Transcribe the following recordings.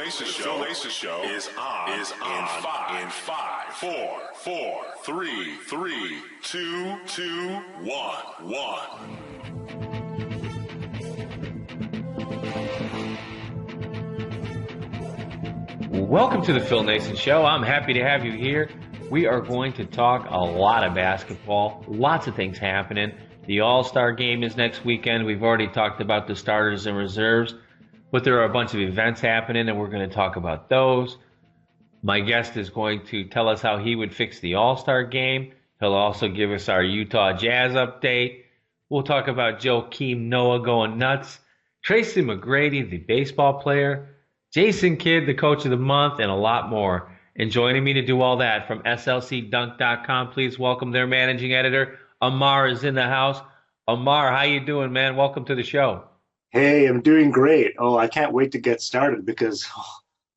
Naessens show is on in five, four, three, two, one. Welcome to the Phil Naessens Show. I'm happy to have you here. We are going to talk a lot of basketball, lots of things happening. The All-Star game is next weekend. We've already talked about the starters and reserves, but there are a bunch of events happening, and we're going to talk about those. My guest is going to tell us how he would fix the All-Star game. He'll also give us our Utah Jazz update. We'll talk about Joakim Noah going nuts, Tracy McGrady, the baseball player, Jason Kidd, the coach of the month, and a lot more. And joining me to do all that from slcdunk.com, please welcome their managing editor. Amar is in the house. Amar, how you doing, man? Welcome to the show. Hey, I'm doing great. Oh, I can't wait to get started because,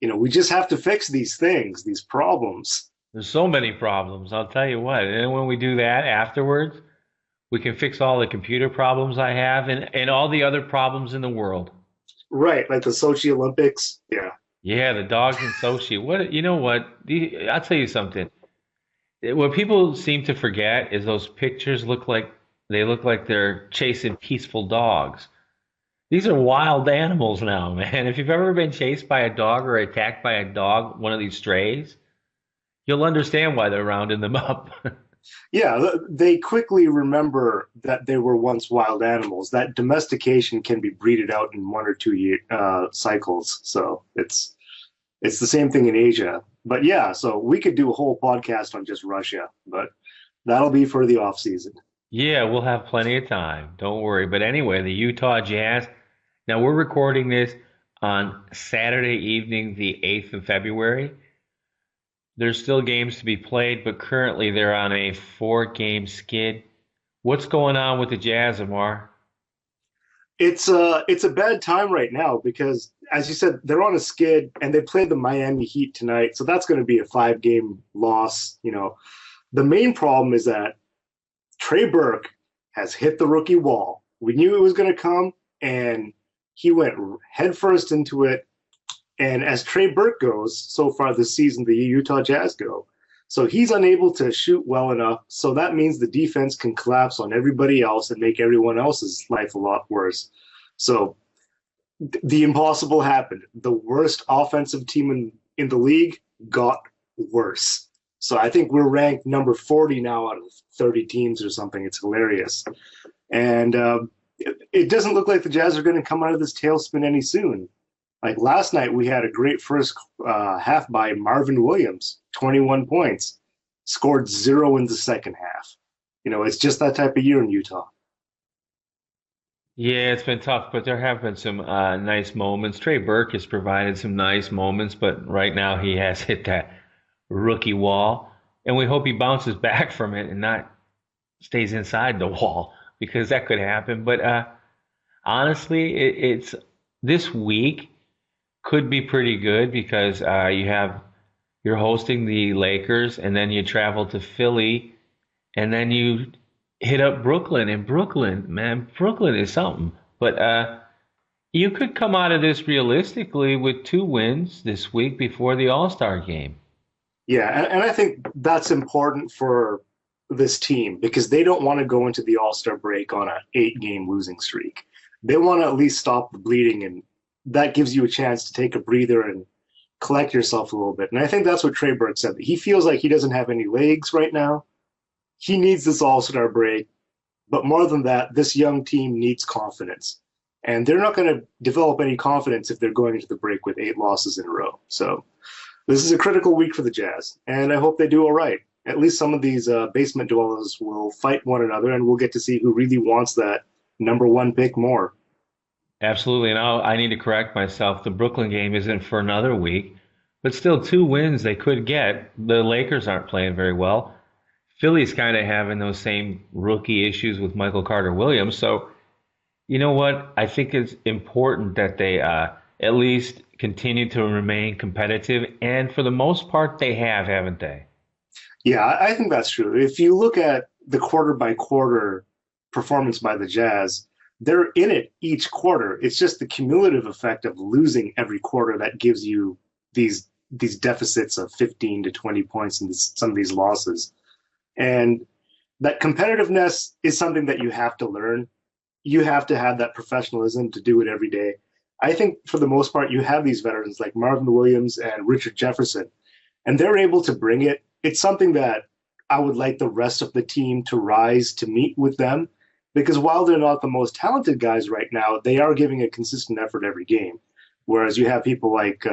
we just have to fix these things, these problems. There's so many problems, I'll tell you what. And when we do that afterwards, we can fix all the computer problems I have and all the other problems in the world. Right, like the Sochi Olympics. Yeah. Yeah, the dogs in Sochi. I'll tell you something. What people seem to forget is those pictures look like they're chasing peaceful dogs. These are wild animals now, man. If you've ever been chased by a dog or attacked by a dog, one of these strays, you'll understand why they're rounding them up. Yeah, they quickly remember that they were once wild animals. That domestication can be breeded out in 1 or 2 cycles. So it's the same thing in Asia. But yeah, so we could do a whole podcast on just Russia, but that'll be for the off season. Yeah, we'll have plenty of time. Don't worry. But anyway, the Utah Jazz. Now we're recording this on Saturday evening, the 8th of February. There's still games to be played, but currently they're on a 4-game skid. What's going on with the Jazz, Amar? It's a bad time right now because, as you said, they're on a skid and they play the Miami Heat tonight, so that's going to be a 5-game loss. The main problem is that Trey Burke has hit the rookie wall. We knew it was going to come, and he went headfirst into it. And as Trey Burke goes, so far this season, the Utah Jazz go. So he's unable to shoot well enough. So that means the defense can collapse on everybody else and make everyone else's life a lot worse. So the impossible happened. The worst offensive team in the league got worse. So I think we're ranked number 40 now out of 30 teams or something. It's hilarious. And it doesn't look like the Jazz are going to come out of this tailspin any soon. Like last night, we had a great first half by Marvin Williams, 21 points, scored 0 in the second half. It's just that type of year in Utah. Yeah, it's been tough, but there have been some nice moments. Trey Burke has provided some nice moments, but right now he has hit that rookie wall, and we hope he bounces back from it and not stays inside the wall because that could happen. But honestly, it's this week could be pretty good because you're hosting the Lakers and then you travel to Philly and then you hit up Brooklyn. And Brooklyn is something. But you could come out of this realistically with 2 wins this week before the All-Star game. Yeah, and I think that's important for this team because they don't want to go into the All-Star break on an 8-game losing streak. They want to at least stop the bleeding, and that gives you a chance to take a breather and collect yourself a little bit. And I think that's what Trey Burke said. He feels like he doesn't have any legs right now. He needs this All-Star break. But more than that, this young team needs confidence. And they're not going to develop any confidence if they're going into the break with 8 losses in a row. So this is a critical week for the Jazz, and I hope they do all right. At least some of these basement dwellers will fight one another, and we'll get to see who really wants that number 1 pick more. Absolutely, and I need to correct myself. The Brooklyn game isn't for another week, but still 2 wins they could get. The Lakers aren't playing very well. Philly's kind of having those same rookie issues with Michael Carter-Williams. So, you know what? I think it's important that they at least continue to remain competitive, and for the most part, they have, haven't they? Yeah, I think that's true. If you look at the quarter-by-quarter performance by the Jazz, they're in it each quarter. It's just the cumulative effect of losing every quarter that gives you these deficits of 15 to 20 points in some of these losses. And that competitiveness is something that you have to learn. You have to have that professionalism to do it every day. I think for the most part, you have these veterans like Marvin Williams and Richard Jefferson, and they're able to bring it. It's something that I would like the rest of the team to rise to meet with them, because while they're not the most talented guys right now, they are giving a consistent effort every game. Whereas you have people like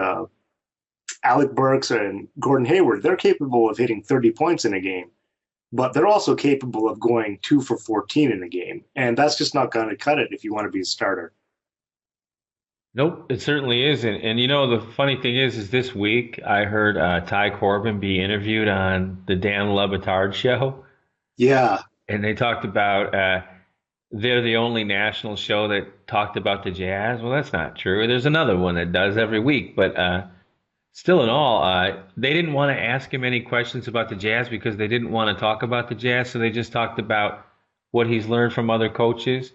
Alec Burks and Gordon Hayward, they're capable of hitting 30 points in a game, but they're also capable of going 2 for 14 in a game. And that's just not going to cut it if you want to be a starter. Nope, it certainly isn't. And the funny thing is this week I heard Ty Corbin be interviewed on the Dan Le Batard show. Yeah. And they talked about they're the only national show that talked about the Jazz. Well, that's not true. There's another one that does every week. But still in all, they didn't want to ask him any questions about the Jazz because they didn't want to talk about the Jazz. So they just talked about what he's learned from other coaches.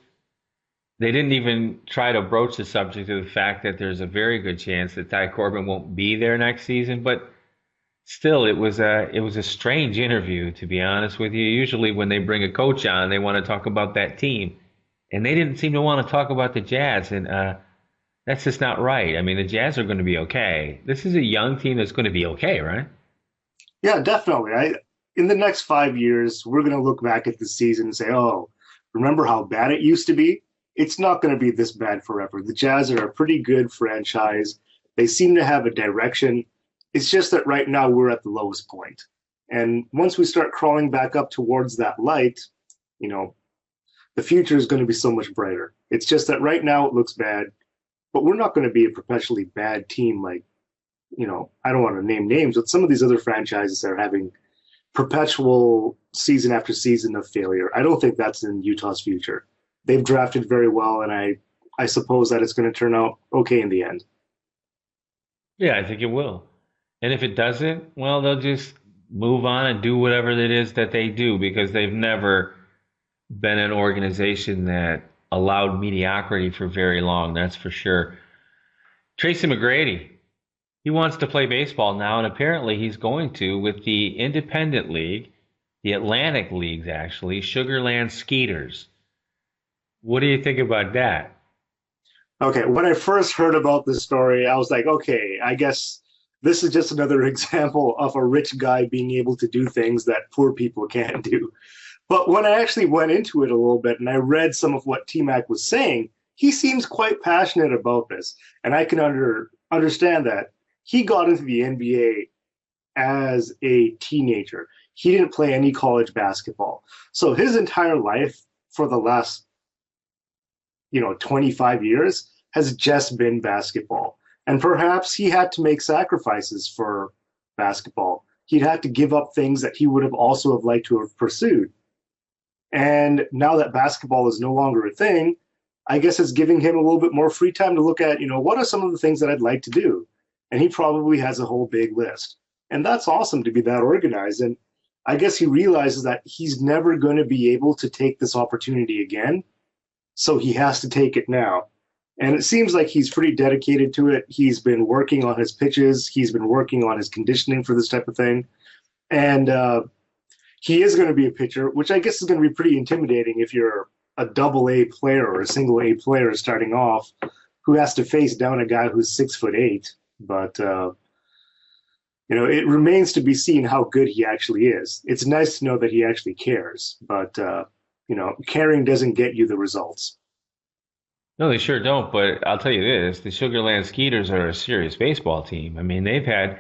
They didn't even try to broach the subject of the fact that there's a very good chance that Ty Corbin won't be there next season. But still, it was a strange interview, to be honest with you. Usually when they bring a coach on, they want to talk about that team. And they didn't seem to want to talk about the Jazz. And that's just not right. I mean, the Jazz are going to be okay. This is a young team that's going to be okay, right? Yeah, definitely. In the next 5 years, we're going to look back at the season and say, oh, remember how bad it used to be? It's not going to be this bad forever. The Jazz are a pretty good franchise. They seem to have a direction. It's just that right now we're at the lowest point. And once we start crawling back up towards that light, the future is going to be so much brighter. It's just that right now it looks bad, but we're not going to be a perpetually bad team like, I don't want to name names, but some of these other franchises that are having perpetual season after season of failure. I don't think that's in Utah's future. They've drafted very well, and I suppose that it's going to turn out okay in the end. Yeah, I think it will. And if it doesn't, well, they'll just move on and do whatever it is that they do because they've never been an organization that allowed mediocrity for very long, that's for sure. Tracy McGrady, he wants to play baseball now, and apparently he's going to with the Independent League, the Atlantic Leagues actually, Sugarland Skeeters. What do you think about that? Okay, when I first heard about this story, I was like, okay, I guess this is just another example of a rich guy being able to do things that poor people can't do. But when I actually went into it a little bit and I read some of what T-Mac was saying, he seems quite passionate about this. And I can understand that. He got into the NBA as a teenager. He didn't play any college basketball. So his entire life for the last 25 years has just been basketball. And perhaps he had to make sacrifices for basketball. He'd have to give up things that he would have also have liked to have pursued. And now that basketball is no longer a thing, I guess it's giving him a little bit more free time to look at, what are some of the things that I'd like to do? And he probably has a whole big list. And that's awesome to be that organized. And I guess he realizes that he's never going to be able to take this opportunity again. So he has to take it now. And it seems like he's pretty dedicated to it. He's been working on his pitches. He's been working on his conditioning for this type of thing. And he is going to be a pitcher, which I guess is going to be pretty intimidating if you're a double A player or a single A player starting off who has to face down a guy who's 6'8". But, it remains to be seen how good he actually is. It's nice to know that he actually cares. But, caring doesn't get you the results. No, they sure don't. But I'll tell you this, the Sugarland Skeeters are a serious baseball team. I mean, they've had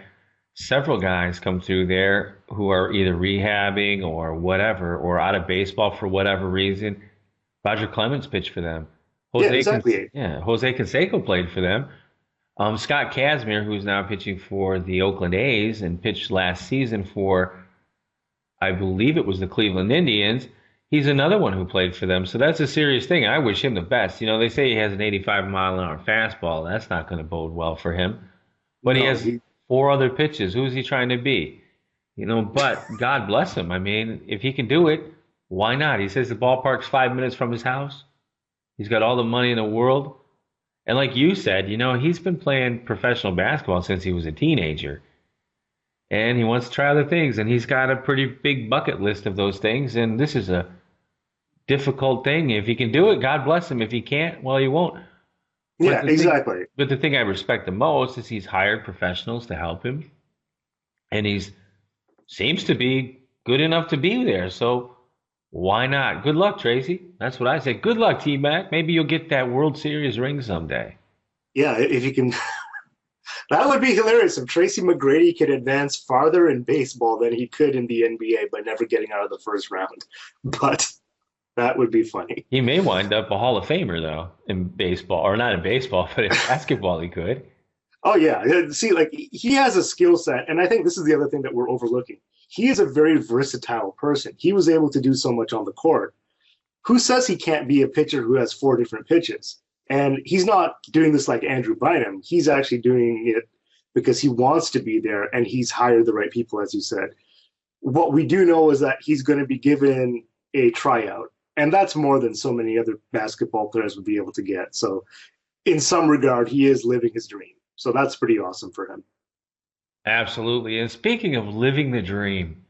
several guys come through there who are either rehabbing or whatever, or out of baseball for whatever reason. Roger Clemens pitched for them. Jose Canseco played for them. Scott Kazmir, who's now pitching for the Oakland A's and pitched last season for, I believe it was the Cleveland Indians, he's another one who played for them. So that's a serious thing. I wish him the best. They say he has an 85-mile-an-hour fastball. That's not going to bode well for him. But he has 4 other pitches. Who's he trying to be? But God bless him. I mean, if he can do it, why not? He says the ballpark's 5 minutes from his house. He's got all the money in the world. And like you said, he's been playing professional basketball since he was a teenager. And he wants to try other things. And he's got a pretty big bucket list of those things. And this is a difficult thing. If he can do it, God bless him. If he can't, well, he won't. Yeah, exactly. But the thing I respect the most is he's hired professionals to help him. And he's seems to be good enough to be there. So why not? Good luck, Tracy. That's what I say. Good luck, T-Mac. Maybe you'll get that World Series ring someday. Yeah, if you can. That would be hilarious if Tracy McGrady could advance farther in baseball than he could in the NBA by never getting out of the first round. But that would be funny. He may wind up a Hall of Famer, though, in baseball. Or not in baseball, but in basketball he could. Oh, yeah. See, like, he has a skill set, and I think this is the other thing that we're overlooking. He is a very versatile person. He was able to do so much on the court. Who says he can't be a pitcher who has 4 different pitches? And he's not doing this like Andrew Bynum. He's actually doing it because he wants to be there, and he's hired the right people, as you said. What we do know is that he's going to be given a tryout, and that's more than so many other basketball players would be able to get. So in some regard, he is living his dream. So that's pretty awesome for him. Absolutely. And speaking of living the dream,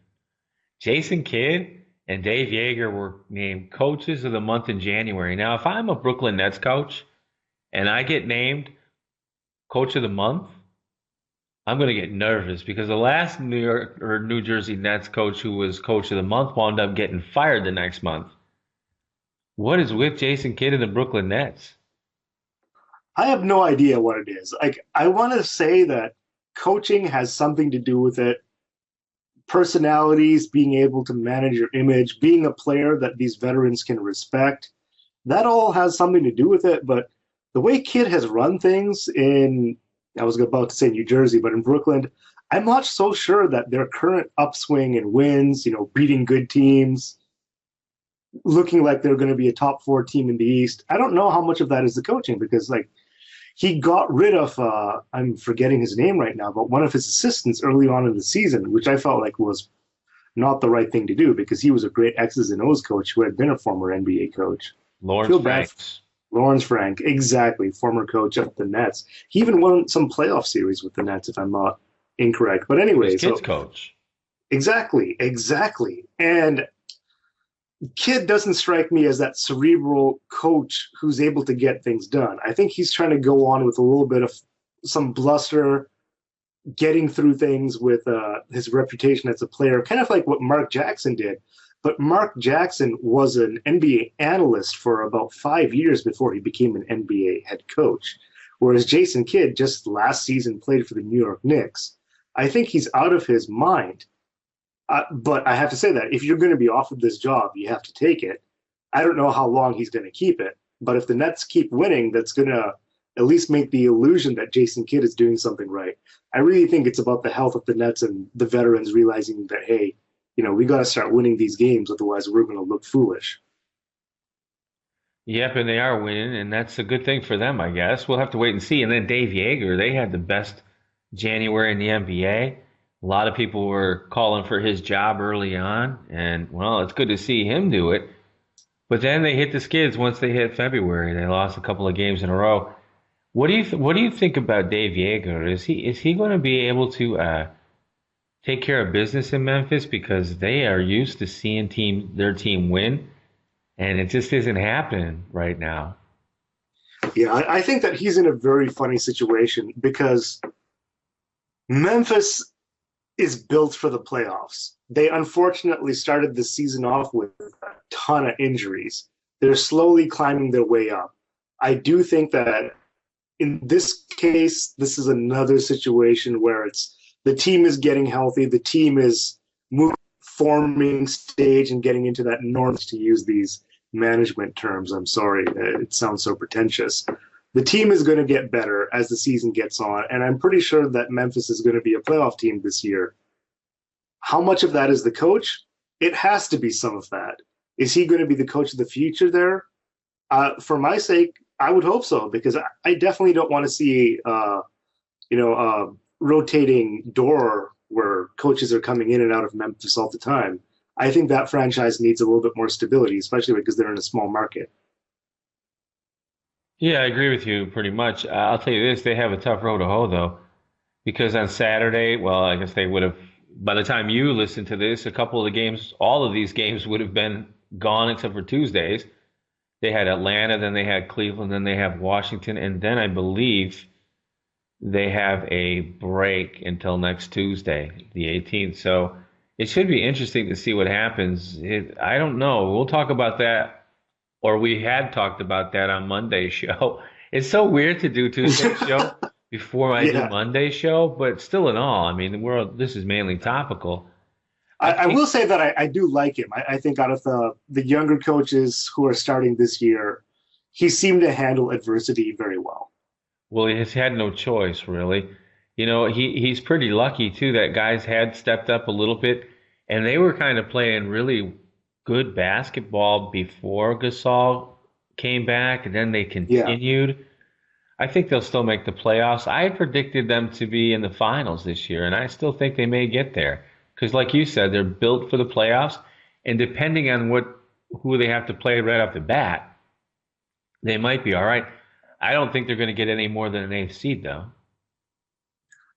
Jason Kidd and Dave Joerger were named coaches of the month in January. Now, if I'm a Brooklyn Nets coach and I get named coach of the month, I'm going to get nervous because the last New Jersey Nets coach who was coach of the month wound up getting fired the next month. What is with Jason Kidd and the Brooklyn Nets? I have no idea what it is. Like, I want to say that coaching has something to do with it. Personalities, being able to manage your image, being a player that these veterans can respect. That all has something to do with it. But the way Kidd has run things I was about to say New Jersey, but in Brooklyn, I'm not so sure that their current upswing in wins, beating good teams, looking like they're going to be a top 4 team in the East. I don't know how much of that is the coaching because, like, he got rid of, I'm forgetting his name right now, but one of his assistants early on in the season, which I felt like was not the right thing to do because he was a great X's and O's coach who had been a former NBA coach. Lawrence Frank, exactly, former coach of the Nets. He even won some playoff series with the Nets, if I'm not incorrect. But anyway, Kidd's coach. Exactly. And Kidd doesn't strike me as that cerebral coach who's able to get things done. I think he's trying to go on with a little bit of some bluster, getting through things with his reputation as a player, kind of like what Mark Jackson did. But Mark Jackson was an NBA analyst for about 5 years before he became an NBA head coach, whereas Jason Kidd just last season played for the New York Knicks. I think he's out of his mind. But I have to say that if you're going to be offered this job, you have to take it. I don't know how long he's going to keep it, but if the Nets keep winning, that's going to at least make the illusion that Jason Kidd is doing something right. I really think it's about the health of the Nets and the veterans realizing that, hey, we got to start winning these games, otherwise we're going to look foolish. Yep, and they are winning, and that's a good thing for them, I guess. We'll have to wait and see. And then Dave Joerger, they had the best January in the NBA. A lot of people were calling for his job early on, and, well, it's good to see him do it. But then they hit the skids once they hit February. They lost a couple of games in a row. What do you think about Dave Joerger? Is he going to be able to take care of business in Memphis because they are used to seeing their team win, and it just isn't happening right now? Yeah, I think that he's in a very funny situation because Memphis is built for the playoffs. They unfortunately started the season off with a ton of injuries. They're slowly climbing their way up. I do think that in this case, this is another situation where the team is getting healthy. The team is forming stage and getting into that norm, to use these management terms. I'm sorry, it sounds so pretentious. The team is going to get better as the season gets on, and I'm pretty sure that Memphis is going to be a playoff team this year. How much of that is the coach? It has to be some of that. Is he going to be the coach of the future there? For my sake, I would hope so, because I definitely don't want to see, rotating door where coaches are coming in and out of Memphis all the time. I think that franchise needs a little bit more stability, especially because they're in a small market. Yeah, I agree with you pretty much. I'll tell you this, they have a tough road to hoe though, because on Saturday, well, I guess they would have, by the time you listen to this, a couple of the games, all of these games would have been gone except for Tuesdays. They had Atlanta, then they had Cleveland, then they have Washington, and then I believe they have a break until next Tuesday, the 18th. So it should be interesting to see what happens. I don't know. We'll talk about that, or we had talked about that on Monday's show. It's so weird to do Tuesday's show before I do Yeah. Monday's show, but still in all, I mean, this is mainly topical. I I think, will say that I do like him. I think out of the younger coaches who are starting this year, he seemed to handle adversity very well. well, he's had no choice, really. He's pretty lucky too that guys had stepped up a little bit, and they were kind of playing really good basketball before Gasol came back, and then they Yeah. continued. I think they'll still make the playoffs. I predicted them to be in the finals this year, and I still think they may get there. Because, like you said, they're built for the playoffs, and depending on who they have to play right off the bat, they might be all right. I don't think they're going to get any more than an eighth seed, though.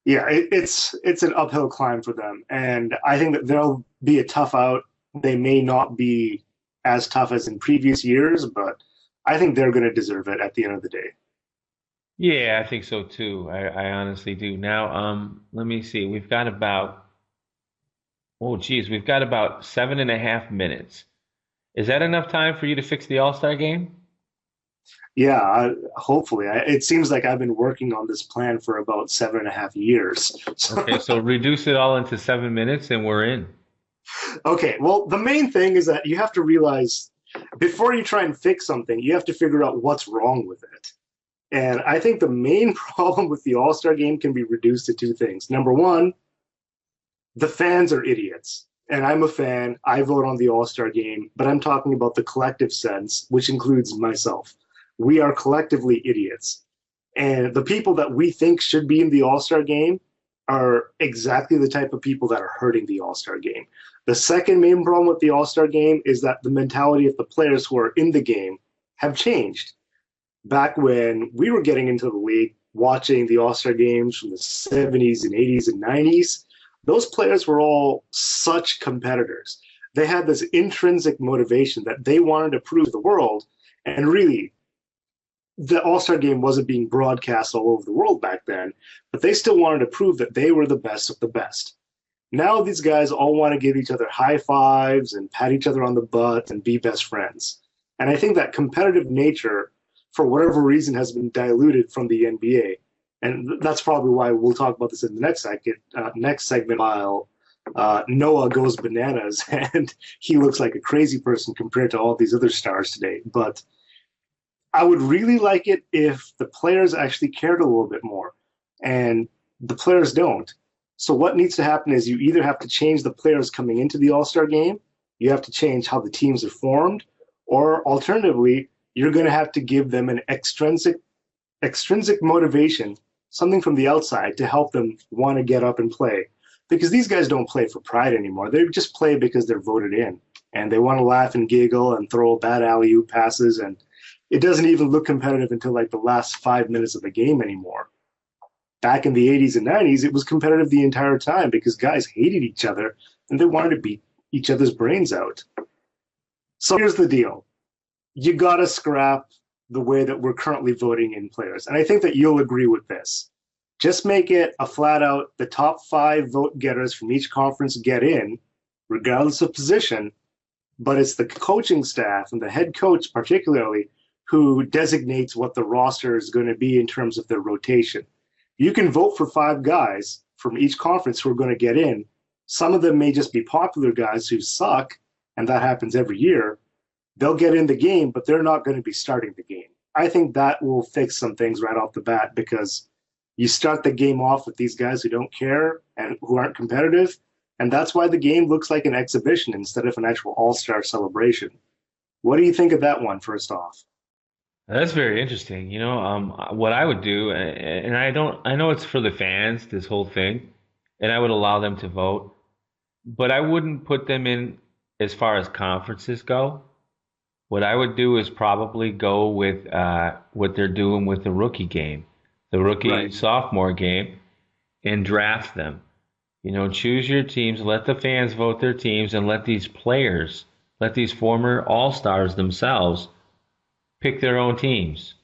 Yeah, it's an uphill climb for them, and I think that they'll be a tough out. They may not be as tough as in previous years, but I think they're going to deserve it at the end of the day. Yeah, I think so too. I honestly do. Now, let me see. We've got about 7.5 minutes. Is that enough time for you to fix the All-Star game? Yeah, hopefully. It seems like I've been working on this plan for about 7.5 years. Okay, so reduce it all into 7 minutes and we're in. Okay, well, the main thing is that you have to realize before you try and fix something, you have to figure out what's wrong with it. And I think the main problem with the All Star game can be reduced to two things. Number one, the fans are idiots. And I'm a fan. I vote on the All Star game, but I'm talking about the collective sense, which includes myself. We are collectively idiots. And the people that we think should be in the All Star game are exactly the type of people that are hurting the All Star game. The second main problem with the All Star game is that the mentality of the players who are in the game have changed. Back when we were getting into the league, watching the All Star games from the 70s and 80s and 90s, those players were all such competitors. They had this intrinsic motivation that they wanted to prove to the world. And really, the All Star game wasn't being broadcast all over the world back then, but they still wanted to prove that they were the best of the best. Now these guys all want to give each other high fives and pat each other on the butt and be best friends. And I think that competitive nature, for whatever reason, has been diluted from the NBA. And that's probably why we'll talk about this in the next segment while Noah goes bananas and he looks like a crazy person compared to all these other stars today. But I would really like it if the players actually cared a little bit more, and the players don't. So what needs to happen is you either have to change the players coming into the All-Star game, you have to change how the teams are formed, or alternatively, you're going to have to give them an extrinsic motivation, something from the outside to help them want to get up and play. Because these guys don't play for pride anymore. They just play because they're voted in, and they want to laugh and giggle and throw bad alley-oop passes, and it doesn't even look competitive until like the last 5 minutes of the game anymore. Back in the 80s and 90s, it was competitive the entire time because guys hated each other and they wanted to beat each other's brains out. So here's the deal. You got to scrap the way that we're currently voting in players. And I think that you'll agree with this. Just make it a flat out, the top 5 vote getters from each conference get in, regardless of position, but it's the coaching staff and the head coach particularly who designates what the roster is going to be in terms of their rotation. You can vote for 5 guys from each conference who are going to get in. Some of them may just be popular guys who suck, and that happens every year. They'll get in the game, but they're not going to be starting the game. I think that will fix some things right off the bat because you start the game off with these guys who don't care and who aren't competitive, and that's why the game looks like an exhibition instead of an actual all-star celebration. What do you think of that one, first off? That's very interesting. What I would do, and I know it's for the fans, this whole thing, and I would allow them to vote, but I wouldn't put them in as far as conferences go. what I would do is probably go with what they're doing with the rookie game, the rookie sophomore game, and draft them. Choose your teams, let the fans vote their teams, and let these players, let these former All-Stars themselves pick their own teams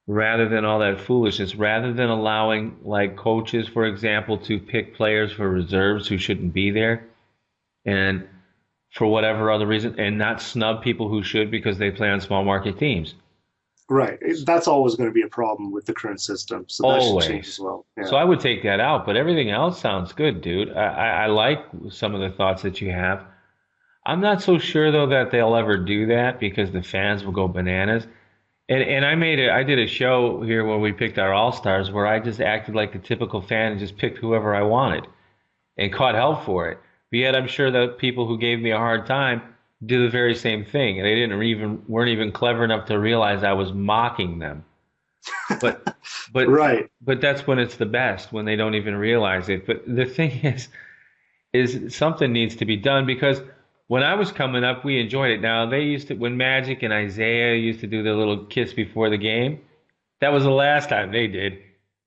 rather than all that foolishness, rather than allowing, like, coaches, for example, to pick players for reserves who shouldn't be there and for whatever other reason, and not snub people who should because they play on small market teams. Right. That's always going to be a problem with the current system. So that should change as well. Yeah. So I would take that out, but everything else sounds good, dude. I like some of the thoughts that you have. I'm not so sure, though, that they'll ever do that because the fans will go bananas. And I did a show here where we picked our All-Stars where I just acted like the typical fan and just picked whoever I wanted and caught hell for it. But yet I'm sure the people who gave me a hard time do the very same thing, and they weren't even clever enough to realize I was mocking them. But right. But that's when it's the best, when they don't even realize it. But the thing is something needs to be done, because when I was coming up, we enjoyed it. Now, they used to, when Magic and Isaiah used to do their little kiss before the game, that was the last time they did.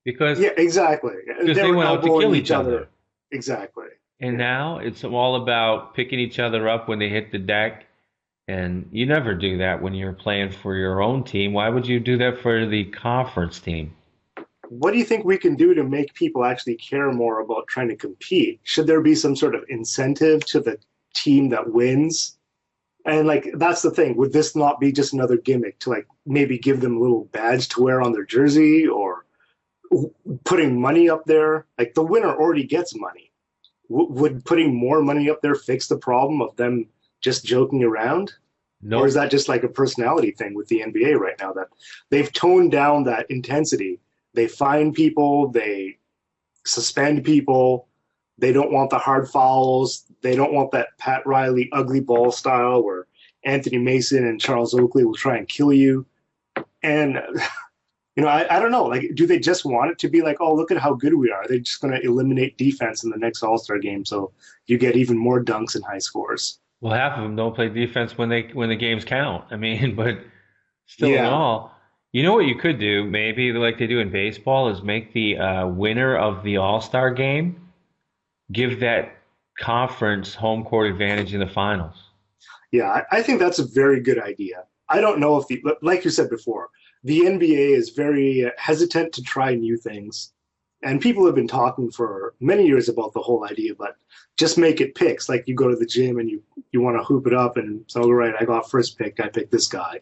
Because exactly. Because they went out to kill each other. Exactly. And now it's all about picking each other up when they hit the deck. And you never do that when you're playing for your own team. Why would you do that for the conference team? What do you think we can do to make people actually care more about trying to compete? Should there be some sort of incentive to the team that wins? And, like, that's the thing. Would this not be just another gimmick to, like, maybe give them a little badge to wear on their jersey, or putting money up there? Like, the winner already gets money. Would putting more money up there fix the problem of them just joking around? No. Or is that just like a personality thing with the NBA right now, that they've toned down that intensity? They fine people, they suspend people, they don't want the hard fouls, they don't want that Pat Riley ugly ball style where Anthony Mason and Charles Oakley will try and kill you. And I don't know. Like, do they just want it to be like, oh, look at how good we are? They're just going to eliminate defense in the next All-Star game, so you get even more dunks and high scores. Well, half of them don't play defense when the games count. I mean, but still in all, you know what you could do, maybe like they do in baseball, is make the winner of the All-Star game give that conference home court advantage in the finals. Yeah, I think that's a very good idea. I don't know if like you said before, the NBA is very hesitant to try new things. And people have been talking for many years about the whole idea, but just make it picks. Like, you go to the gym and you want to hoop it up, and so, all right, I got first pick, I picked this guy.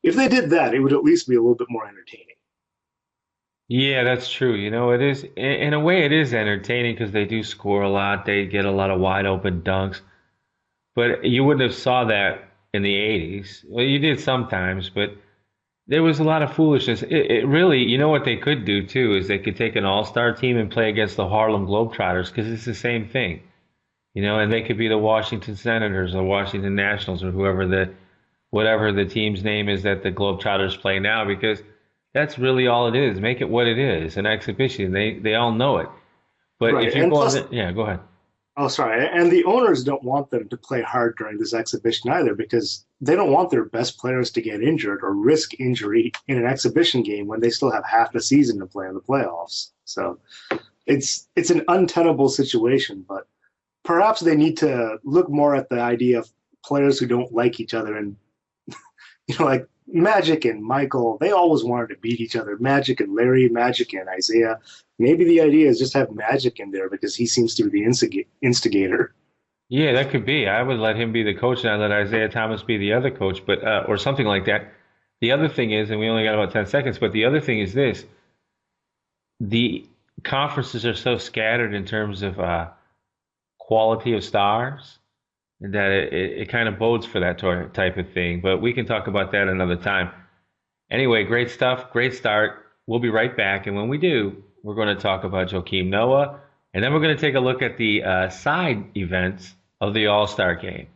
If they did that, it would at least be a little bit more entertaining. Yeah, that's true. It is, in a way, it is entertaining because they do score a lot. They get a lot of wide open dunks. But you wouldn't have saw that in the 80s. Well, you did sometimes, but there was a lot of foolishness. It really, what they could do too is they could take an all-star team and play against the Harlem Globetrotters, because it's the same thing, and they could be the Washington Senators or Washington Nationals or whatever the team's name is that the Globetrotters play now, because that's really all it is. Make it what it is, an exhibition. They all know it. But right. If you go go ahead. Oh, sorry. And the owners don't want them to play hard during this exhibition either, because they don't want their best players to get injured or risk injury in an exhibition game when they still have half a season to play in the playoffs. So it's an untenable situation, but perhaps they need to look more at the idea of players who don't like each other. And, like Magic and Michael, they always wanted to beat each other. Magic and Larry, Magic and Isaiah. Maybe the idea is just have Magic in there because he seems to be the instigator. Yeah, that could be. I would let him be the coach and I'd let Isaiah Thomas be the other coach, but or something like that. The other thing is, and we only got about 10 seconds, but the other thing is this. The conferences are so scattered in terms of quality of stars that it kind of bodes for that type of thing. But we can talk about that another time. Anyway, great stuff. Great start. We'll be right back. And when we do, we're going to talk about Joakim Noah. And then we're going to take a look at the side events of the All-Star Game.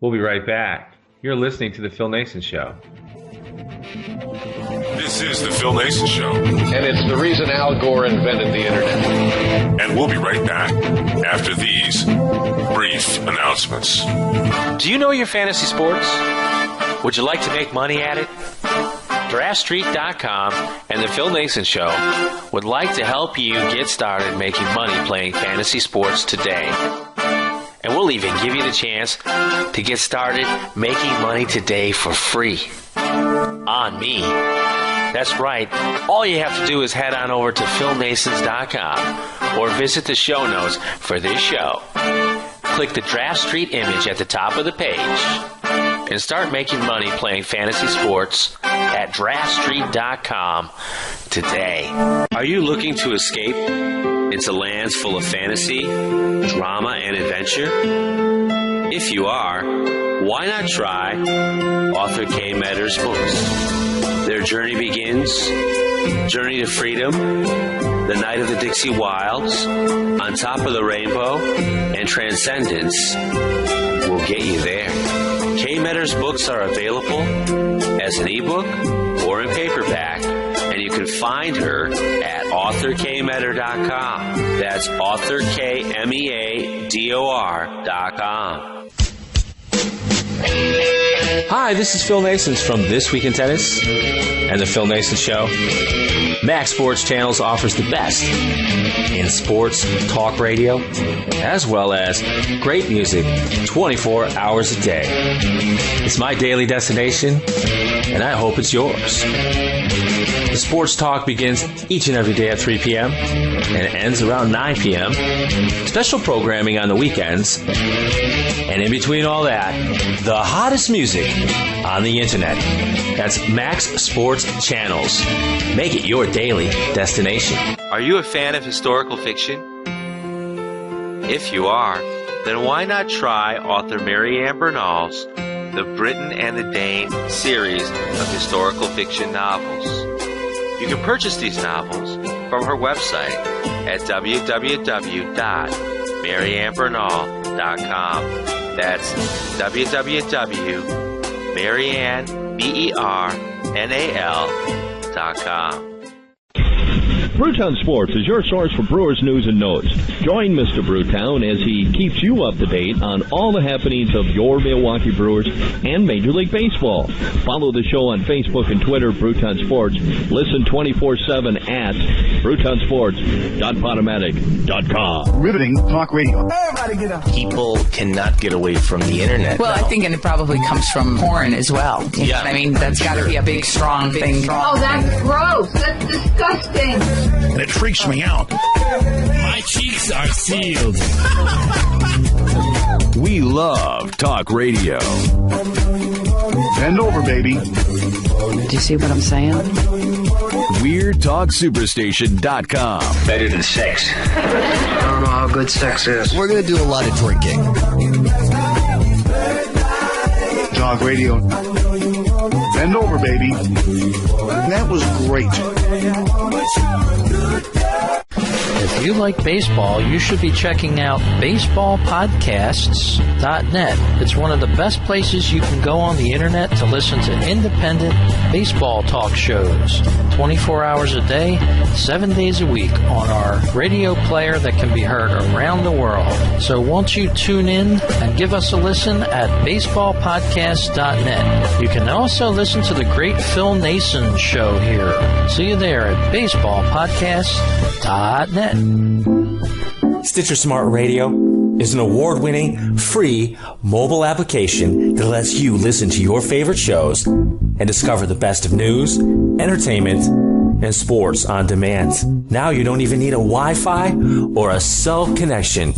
We'll be right back. You're listening to The Phil Naessens Show. This is The Phil Naessens Show. And it's the reason Al Gore invented the internet. And we'll be right back after these brief announcements. Do you know your fantasy sports? Would you like to make money at it? DraftStreet.com and the Phil Naessens Show would like to help you get started making money playing fantasy sports today. And we'll even give you the chance to get started making money today for free. On me. That's right. All you have to do is head on over to PhilNaessens.com or visit the show notes for this show. Click the Draft Street image at the top of the page and start making money playing fantasy sports at DraftStreet.com today. Are you looking to escape into lands full of fantasy, drama, and adventure? If you are, why not try author K. Metter's books? Their journey begins, Journey to Freedom, The Night of the Dixie Wilds, On Top of the Rainbow, and Transcendence will get you there. K. Metter's books are available as an ebook or in paperback, and you can find her at authorkmetter.com. That's authorkmeador.com. Hi, this is Phil Naessens from This Week in Tennis and the Phil Naessens Show. Max Sports Channels offers the best in sports talk radio, as well as great music 24 hours a day. It's my daily destination, and I hope it's yours. The sports talk begins each and every day at 3 p.m. and it ends around 9 p.m. Special programming on the weekends. And in between all that, the hottest music on the internet. That's Max Sports Channels. Make it your daily destination. Are you a fan of historical fiction? If you are, then why not try author Mary Ann Bernal's The Briton and the Dane series of historical fiction novels. You can purchase these novels from her website at www.mariannebernal.com. That's www.mariannebernal.com. Brewtown Sports is your source for Brewers news and notes. Join Mr. Brewtown as he keeps you up to date on all the happenings of your Milwaukee Brewers and Major League Baseball. Follow the show on Facebook and Twitter, Brewtown Sports. Listen 24/7 at BrewtownSports.podomatic.com. Riveting talk radio. Everybody get up. People cannot get away from the internet. Well, I think it probably comes from porn as well. Yeah. I mean, that's got to be a big, strong thing. Oh, that's gross. That's disgusting. And it freaks me out. My cheeks are sealed. We love talk radio. Bend over, baby. Do you see what I'm saying? WeirdTalkSuperstation.com. Better than sex. I don't know how good sex is. We're going to do a lot of drinking. Talk radio. Bend over, baby. That was great. If you like baseball, you should be checking out baseballpodcasts.net. It's one of the best places you can go on the internet to listen to independent baseball talk shows. 24 hours a day, 7 days a week on our radio player that can be heard around the world. So won't you tune in and give us a listen at baseballpodcasts.net. You can also listen to the great Phil Naessens Show here. See you there at baseballpodcasts.net. Stitcher Smart Radio is an award-winning, free mobile application that lets you listen to your favorite shows and discover the best of news, entertainment, and sports on demand. Now you don't even need a Wi-Fi or a cell connection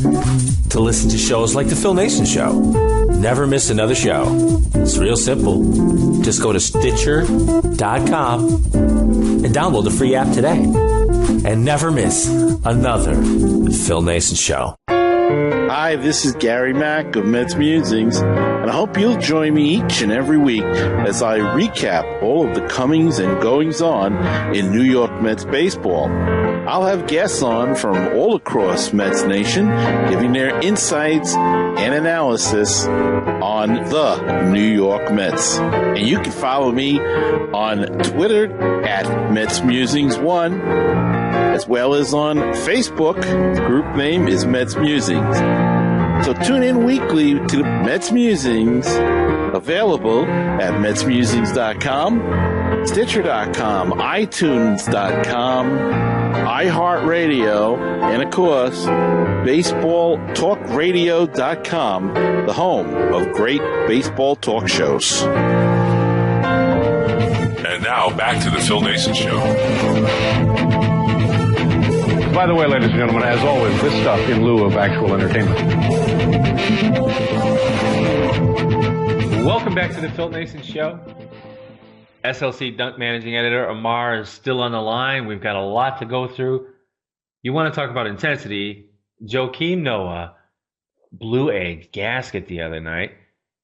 to listen to shows like The Phil Naessens Show. Never miss another show. It's real simple. Just go to Stitcher.com and download the free app today. And never miss another Phil Naessens Show. Hi, this is Gary Mack of Mets Musings, and I hope you'll join me each and every week as I recap all of the comings and goings-on in New York Mets baseball. I'll have guests on from all across Mets Nation, giving their insights and analysis on the New York Mets. And you can follow me on Twitter at MetsMusings1, as well as on Facebook. The group name is Mets Musings. So tune in weekly to Mets Musings Available at MetsMusings.com, Stitcher.com, iTunes.com, iHeartRadio, and of course, BaseballTalkRadio.com, the home of great baseball talk shows. And now back to the Phil Naessens Show. By the way, ladies and gentlemen, as always, this stuff in lieu of actual entertainment. Welcome back to the Phil Naessens Show. SLC Dunk Managing Editor Amar is still on the line. We've got a lot to go through. You want to talk about intensity? Joakim Noah blew a gasket the other night.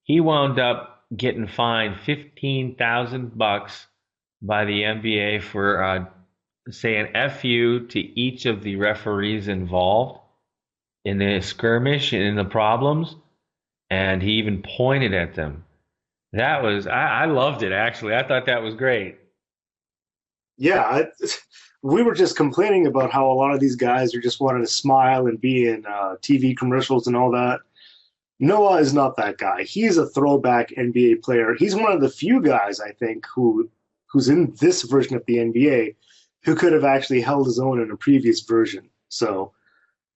He wound up getting fined $15,000 by the NBA for saying F you to each of the referees involved in the skirmish and in the problems, and he even pointed at them. That was, I loved it, actually. I thought that was great. Yeah, we were just complaining about how a lot of these guys are just wanting to smile and be in TV commercials and all that. Noah is not that guy. He's a throwback NBA player. He's one of the few guys, I think, who's in this version of the NBA who could have actually held his own in a previous version. So,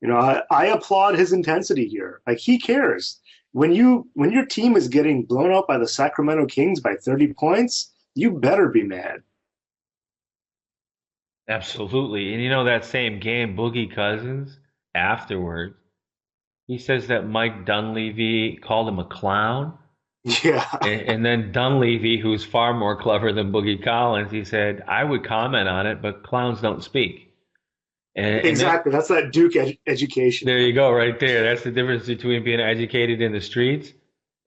I applaud his intensity here. Like, he cares. When your team is getting blown up by the Sacramento Kings by 30 points, you better be mad. Absolutely. And that same game, Boogie Cousins, afterwards, he says that Mike Dunleavy called him a clown. Yeah. And then Dunleavy, who's far more clever than Boogie Collins, he said, I would comment on it, but clowns don't speak. Exactly. That's that Duke education. There you go, right there. That's the difference between being educated in the streets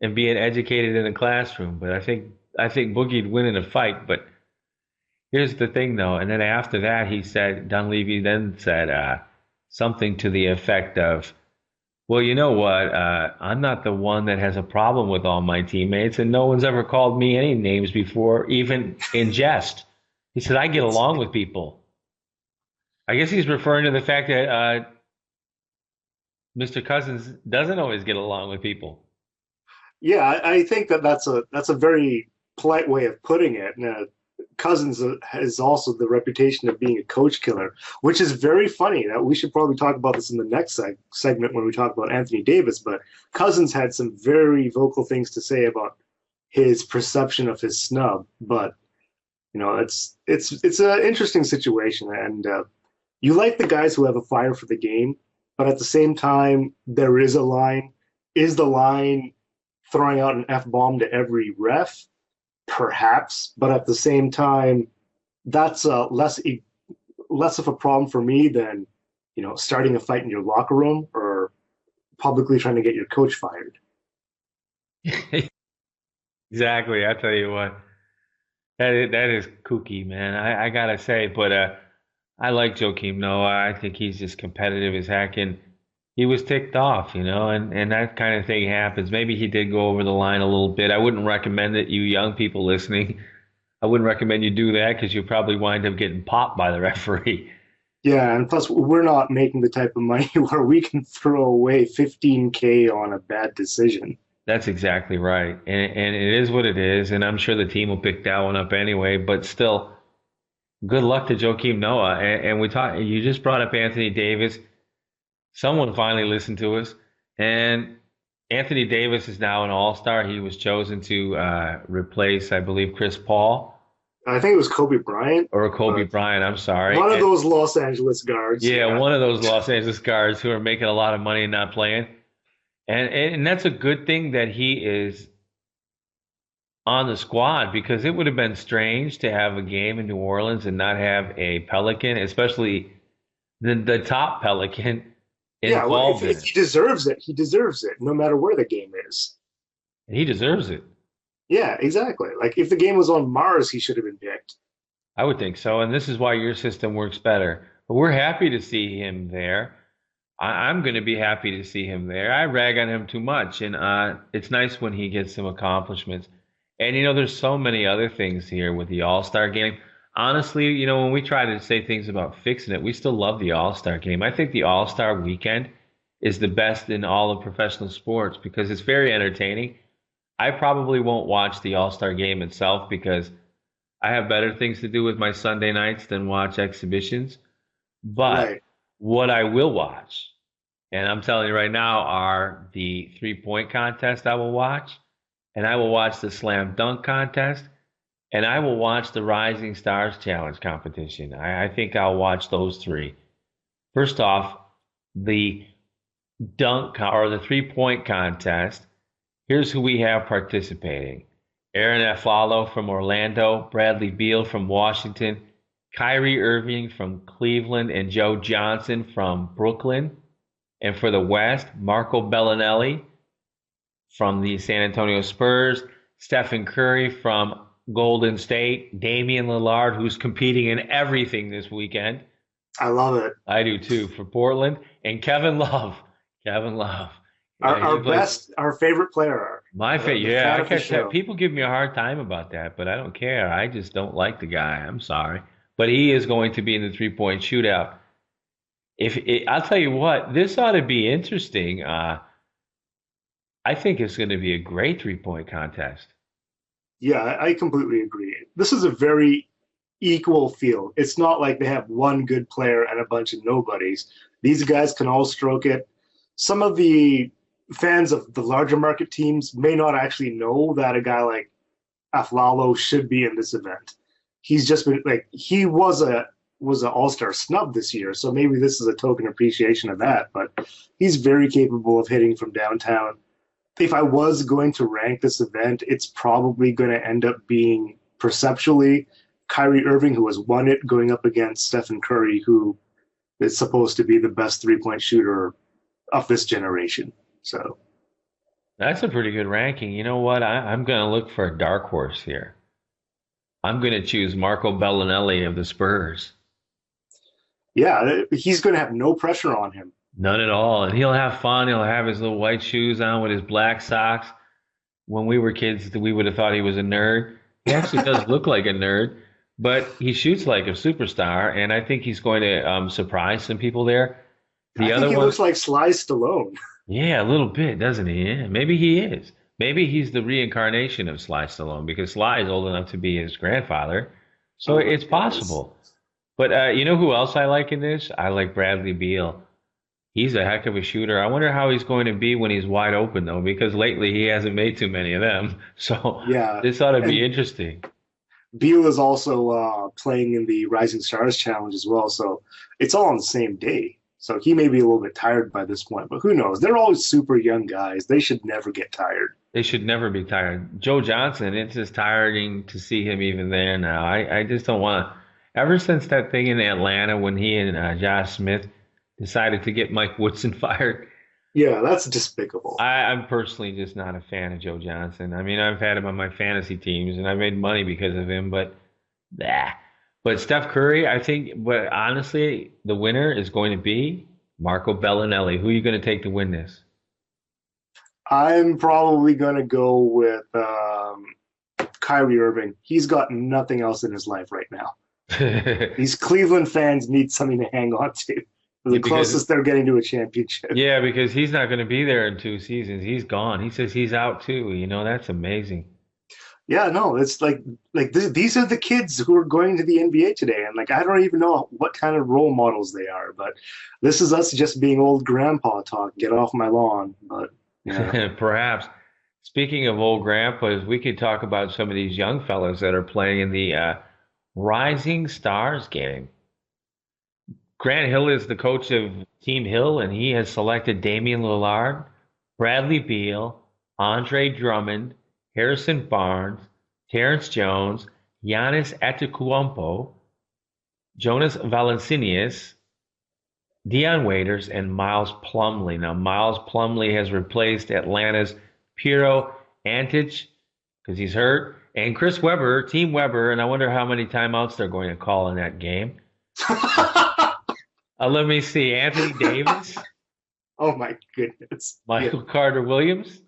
and being educated in the classroom. But I think Boogie'd win in a fight. But here's the thing, though. And then after that, Dunleavy then said something to the effect of, well, you know what? I'm not the one that has a problem with all my teammates, and no one's ever called me any names before, even in jest. He said, I get along with people. I guess he's referring to the fact that Mr. Cousins doesn't always get along with people. Yeah, I think that's a very polite way of putting it. Now, Cousins has also the reputation of being a coach killer, which is very funny. Now, we should probably talk about this in the next segment when we talk about Anthony Davis, but Cousins had some very vocal things to say about his perception of his snub. But, it's an interesting situation, and you like the guys who have a fire for the game, but at the same time, there is a line. Is the line throwing out an F-bomb to every ref? Perhaps, but at the same time, that's less of a problem for me than starting a fight in your locker room or publicly trying to get your coach fired. Exactly. I tell you what, that is kooky, man. I gotta say, but I like Joakim Noah. I think he's just competitive as heck, and he was ticked off, and that kind of thing happens. Maybe he did go over the line a little bit. I wouldn't recommend that you young people listening. I wouldn't recommend you do that because you'll probably wind up getting popped by the referee. Yeah, and plus we're not making the type of money where we can throw away $15K on a bad decision. That's exactly right, and it is what it is, and I'm sure the team will pick that one up anyway. But still, good luck to Joakim Noah. And you just brought up Anthony Davis. Someone finally listened to us, and Anthony Davis is now an all-star. He was chosen to replace, I believe, Chris Paul. I think it was Kobe Bryant. Or Kobe Bryant, I'm sorry. One of those Los Angeles guards. Yeah, one of those Los Angeles guards who are making a lot of money and not playing. And that's a good thing that he is on the squad, because it would have been strange to have a game in New Orleans and not have a Pelican, especially the top Pelican. Yeah, well, if he deserves it, he deserves it, no matter where the game is. He deserves it. Yeah, exactly. Like, if the game was on Mars, he should have been picked. I would think so, and this is why your system works better. But we're happy to see him there. I'm going to be happy to see him there. I rag on him too much, and it's nice when he gets some accomplishments. And, there's so many other things here with the All-Star game. Honestly, when we try to say things about fixing it, we still love the All-Star game. I think the All-Star weekend is the best in all of professional sports because it's very entertaining. I probably won't watch the All-Star game itself because I have better things to do with my Sunday nights than watch exhibitions. But what I will watch, and I'm telling you right now, are the three-point contest I will watch, and I will watch the slam dunk contest, and I will watch the Rising Stars Challenge competition. I think I'll watch those three. First off, the dunk or the three-point contest. Here's who we have participating. Aaron Aflalo from Orlando, Bradley Beal from Washington, Kyrie Irving from Cleveland, and Joe Johnson from Brooklyn. And for the West, Marco Bellinelli from the San Antonio Spurs, Stephen Curry from Golden State, Damian Lillard, who's competing in everything this weekend. I love it. I do too, for Portland, and Kevin Love. Kevin Love. Our favorite player. My favorite. Yeah, I catch that. People give me a hard time about that, but I don't care. I just don't like the guy. I'm sorry. But he is going to be in the three-point shootout. I'll tell you what, this ought to be interesting. I think it's going to be a great three-point contest. Yeah, I completely agree. This is a very equal field. It's not like they have one good player and a bunch of nobodies. These guys can all stroke it. Some of the fans of the larger market teams may not actually know that a guy like Aflalo should be in this event. He's just been he was an all-star snub this year, so maybe this is a token appreciation of that, but he's very capable of hitting from downtown. If I was going to rank this event, it's probably going to end up being perceptually Kyrie Irving, who has won it, going up against Stephen Curry, who is supposed to be the best three-point shooter of this generation. So that's a pretty good ranking. You know what? I'm going to look for a dark horse here. I'm going to choose Marco Bellinelli of the Spurs. Yeah, he's going to have no pressure on him. None at all. And he'll have fun. He'll have his little white shoes on with his black socks. When we were kids, we would have thought he was a nerd. He actually does look like a nerd, but he shoots like a superstar, and I think he's going to surprise some people there. I think he looks like Sly Stallone. Yeah, a little bit, doesn't he? Yeah, maybe he is. Maybe he's the reincarnation of Sly Stallone because Sly is old enough to be his grandfather. So it's possible. But you know who else I like in this? I like Bradley Beal. He's a heck of a shooter. I wonder how he's going to be when he's wide open, though, because lately he hasn't made too many of them. So yeah, this ought to be interesting. Beal is also playing in the Rising Stars Challenge as well, so it's all on the same day. So he may be a little bit tired by this point, but who knows? They're always super young guys. They should never get tired. They should never be tired. Joe Johnson, it's just tiring to see him even there now. I just don't want to. Ever since that thing in Atlanta when he and Josh Smith decided to get Mike Woodson fired. Yeah, that's despicable. I'm personally just not a fan of Joe Johnson. I mean, I've had him on my fantasy teams, and I made money because of him, but But Steph Curry, I think, but honestly, the winner is going to be Marco Bellinelli. Who are you going to take to win this? I'm probably going to go with Kyrie Irving. He's got nothing else in his life right now. These Cleveland fans need something to hang on to. The closest they're getting to a championship. Yeah, because he's not going to be there in 2 seasons. He's gone. He says he's out too. You know, that's amazing. Yeah, no, it's like these are the kids who are going to the NBA today, and I don't even know what kind of role models they are, but this is us just being old grandpa talk. Get off my lawn, but yeah. Perhaps. Speaking of old grandpas, we could talk about some of these young fellas that are playing in the Rising Stars game. Grant Hill is the coach of Team Hill, and he has selected Damian Lillard, Bradley Beal, Andre Drummond, Harrison Barnes, Terrence Jones, Giannis Antetokounmpo, Jonas Valanciunas, Dion Waiters, and Miles Plumlee. Now, Miles Plumlee has replaced Atlanta's Pero Antic because he's hurt, and Chris Webber, Team Webber, and I wonder how many timeouts they're going to call in that game. Let me see. Anthony Davis. Oh, my goodness. Michael Carter-Williams.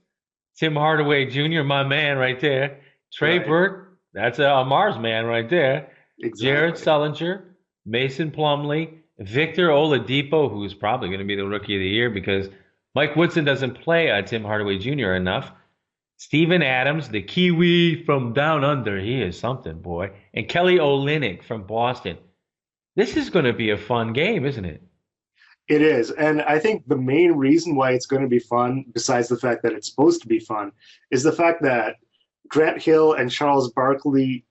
Tim Hardaway Jr., my man right there. Trey Burke, that's Amar's man right there. Exactly. Jared Sullinger, Mason Plumlee, Victor Oladipo, who's probably going to be the Rookie of the Year because Mike Woodson doesn't play Tim Hardaway Jr. enough. Steven Adams, the Kiwi from down under. He is something, boy. And Kelly Olynyk from Boston. This is going to be a fun game, isn't it? It is. And I think the main reason why it's going to be fun, besides the fact that it's supposed to be fun, is the fact that Grant Hill and Charles Barkley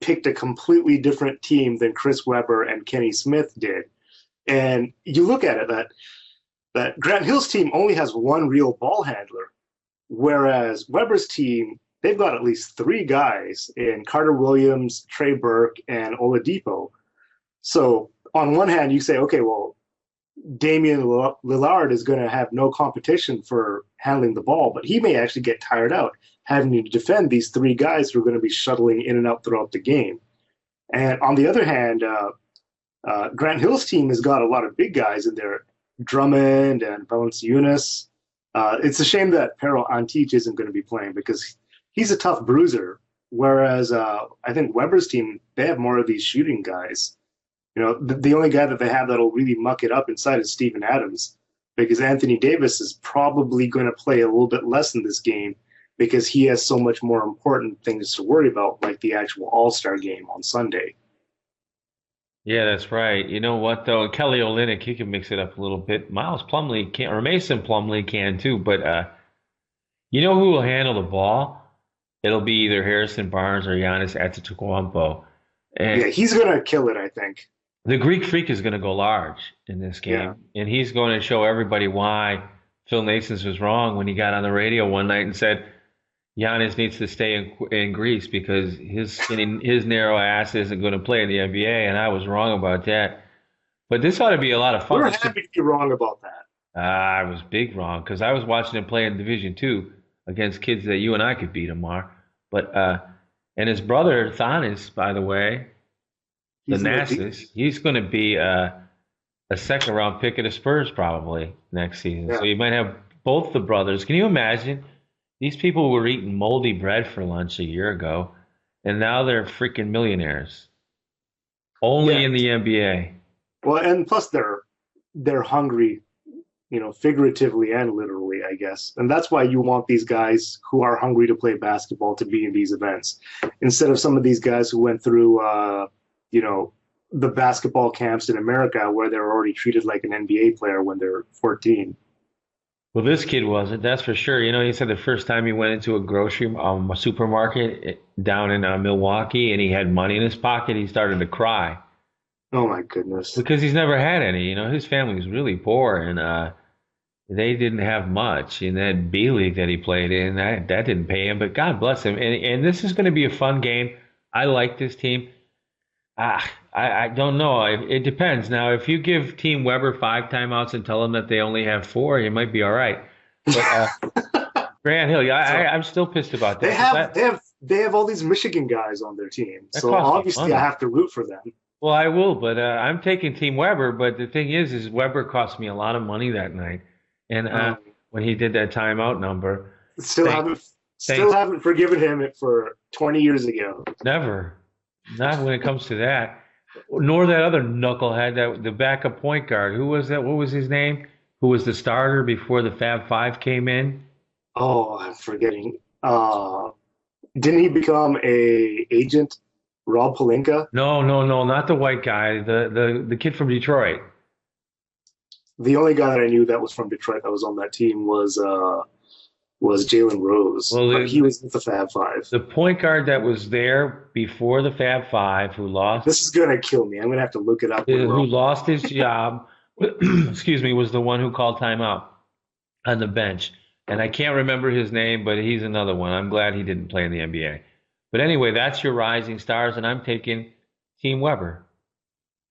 picked a completely different team than Chris Webber and Kenny Smith did. And you look at it, that Grant Hill's team only has one real ball handler, whereas Webber's team, they've got at least three guys in Carter Williams, Trey Burke, and Oladipo. So on one hand, you say, okay, well, Damian Lillard is going to have no competition for handling the ball, but he may actually get tired out having to defend these three guys who are going to be shuttling in and out throughout the game. And on the other hand, Grant Hill's team has got a lot of big guys in there, Drummond and Valanciunas. It's a shame that Pero Antic isn't going to be playing because he's a tough bruiser, whereas I think Weber's team, they have more of these shooting guys. You know, the only guy that they have that'll really muck it up inside is Steven Adams, because Anthony Davis is probably going to play a little bit less in this game because he has so much more important things to worry about, like the actual All-Star game on Sunday. Yeah, that's right. You know what, though? Kelly Olynyk, he can mix it up a little bit. Miles Plumlee can, or Mason Plumlee can too, but you know who will handle the ball? It'll be either Harrison Barnes or Giannis Antetokounmpo. And yeah, he's going to kill it, I think. The Greek Freak is going to go large in this game, and he's going to show everybody why Phil Naessens was wrong when he got on the radio one night and said Giannis needs to stay in Greece because his narrow ass isn't going to play in the NBA, and I was wrong about that. But this ought to be a lot of fun. We're happy to be wrong about that. I was big wrong because I was watching him play in Division II against kids that you and I could beat, Amar. But and his brother Thanis, by the way, the Naessens, he's going to be a second-round pick of the Spurs probably next season. Yeah. So you might have both the brothers. Can you imagine? These people were eating moldy bread for lunch a year ago, and now they're freaking millionaires. Only in the NBA. Well, and plus they're hungry, you know, figuratively and literally, I guess. And that's why you want these guys who are hungry to play basketball to be in these events, instead of some of these guys who went through you know, the basketball camps in America where they're already treated like an NBA player when they're 14. Well, this kid wasn't, that's for sure. You know, he said the first time he went into a supermarket down in Milwaukee and he had money in his pocket, he started to cry. Oh, my goodness. Because he's never had any. You know, his family was really poor and they didn't have much. In that B League that he played in, that didn't pay him, but God bless him. And this is going to be a fun game. I like this team. I don't know. It depends. Now, if you give Team Weber 5 timeouts and tell them that they only have 4, you might be all right. But Grant Hill, I'm still pissed about that. They have all these Michigan guys on their team, so obviously I have to root for them. Well, I will, but I'm taking Team Weber. But the thing is Weber cost me a lot of money that night, and when he did that timeout number, still haven't forgiven him for 20 years ago. Never. Not when it comes to that. Nor that other knucklehead, the backup point guard. Who was that? What was his name? Who was the starter before the Fab Five came in? Oh, I'm forgetting. Didn't he become a agent? Rob Pelinka? No, not the white guy. The kid from Detroit. The only guy that I knew that was from Detroit that was on that team was Jalen Rose. Well, he was with the Fab Five. The point guard that was there before the Fab Five, who lost. This is gonna kill me. I'm gonna have to look it up. Who lost his job? Excuse me, was the one who called timeout on the bench, and I can't remember his name, but he's another one. I'm glad he didn't play in the NBA. But anyway, that's your rising stars, and I'm taking Team Weber.